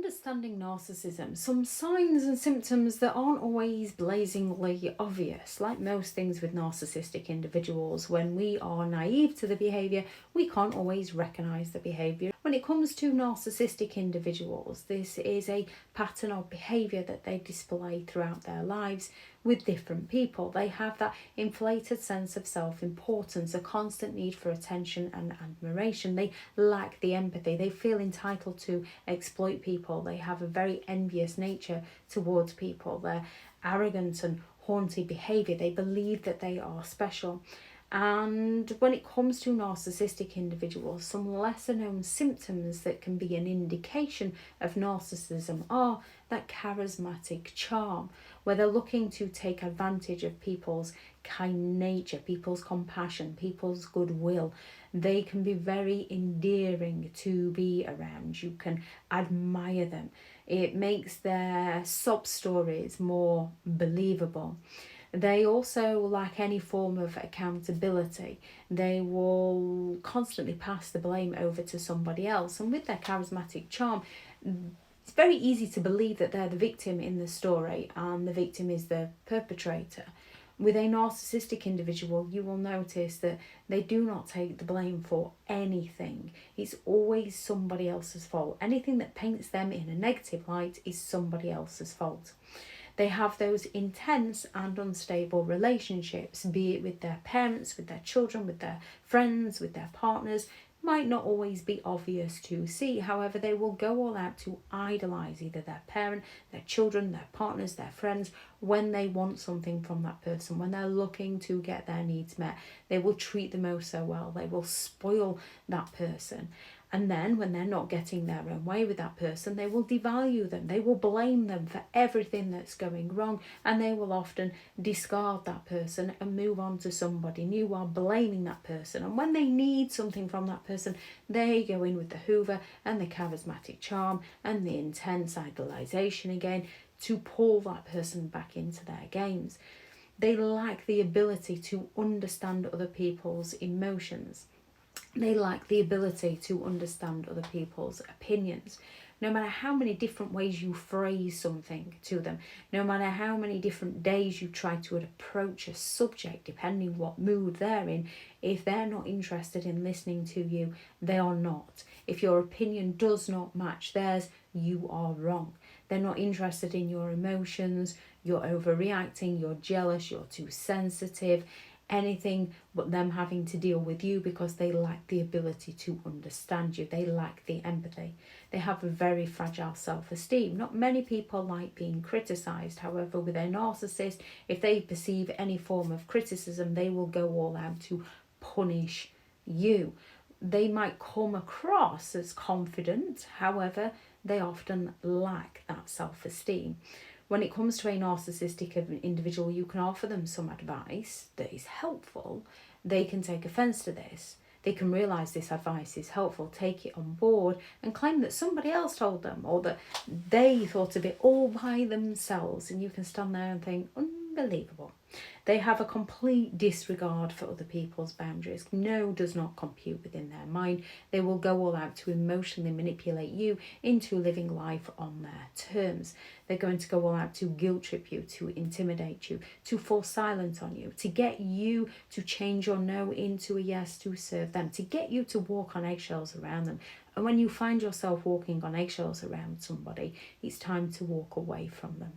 Understanding narcissism, some signs and symptoms that aren't always blazingly obvious. Like most things with narcissistic individuals, when we are naive to the behaviour, we can't always recognise the behaviour. When it comes to narcissistic individuals, this is a pattern of behaviour that they display throughout their lives with different people. They have that inflated sense of self-importance, a constant need for attention and admiration. They lack the empathy. They feel entitled to exploit people. They have a very envious nature towards people. They're arrogant and haughty behaviour. They believe that they are special. And when it comes to narcissistic individuals, some lesser known symptoms that can be an indication of narcissism are that charismatic charm, where they're looking to take advantage of people's kind nature, people's compassion, people's goodwill. They can be very endearing to be around. You can admire them. It makes their sob stories more believable. They also lack any form of accountability. They will constantly pass the blame over to somebody else. And with their charismatic charm, it's very easy to believe that they're the victim in the story and the victim is the perpetrator. With a narcissistic individual, you will notice that they do not take the blame for anything. It's always somebody else's fault. Anything that paints them in a negative light is somebody else's fault. They have those intense and unstable relationships, be it with their parents, with their children, with their friends, with their partners. Might not always be obvious to see. However, they will go all out to idolise either their parent, their children, their partners, their friends when they want something from that person, when they're looking to get their needs met. They will treat them oh so well. They will spoil that person. And then when they're not getting their own way with that person, they will devalue them. They will blame them for everything that's going wrong. And they will often discard that person and move on to somebody new while blaming that person. And when they need something from that person, they go in with the hoover and the charismatic charm and the intense idolization again to pull that person back into their games. They lack the ability to understand other people's emotions. They lack the ability to understand other people's opinions. No matter how many different ways you phrase something to them, no matter how many different days you try to approach a subject, depending what mood they're in, if they're not interested in listening to you, they are not. If your opinion does not match theirs, you are wrong. They're not interested in your emotions, you're overreacting, you're jealous, you're too sensitive, anything but them having to deal with you because they lack the ability to understand you. They lack the empathy. They have a very fragile self-esteem. Not many people like being criticised. However, with a narcissist, if they perceive any form of criticism, they will go all out to punish you. They might come across as confident. However, they often lack that self-esteem. When it comes to a narcissistic individual, you can offer them some advice that is helpful. They can take offence to this. They can realise this advice is helpful, take it on board and claim that somebody else told them or that they thought of it all by themselves. And you can stand there and think, unbelievable. They have a complete disregard for other people's boundaries. No does not compute within their mind. They will go all out to emotionally manipulate you into living life on their terms. They're going to go all out to guilt trip you, to intimidate you, to force silence on you, to get you to change your no into a yes to serve them, to get you to walk on eggshells around them. And when you find yourself walking on eggshells around somebody, it's time to walk away from them.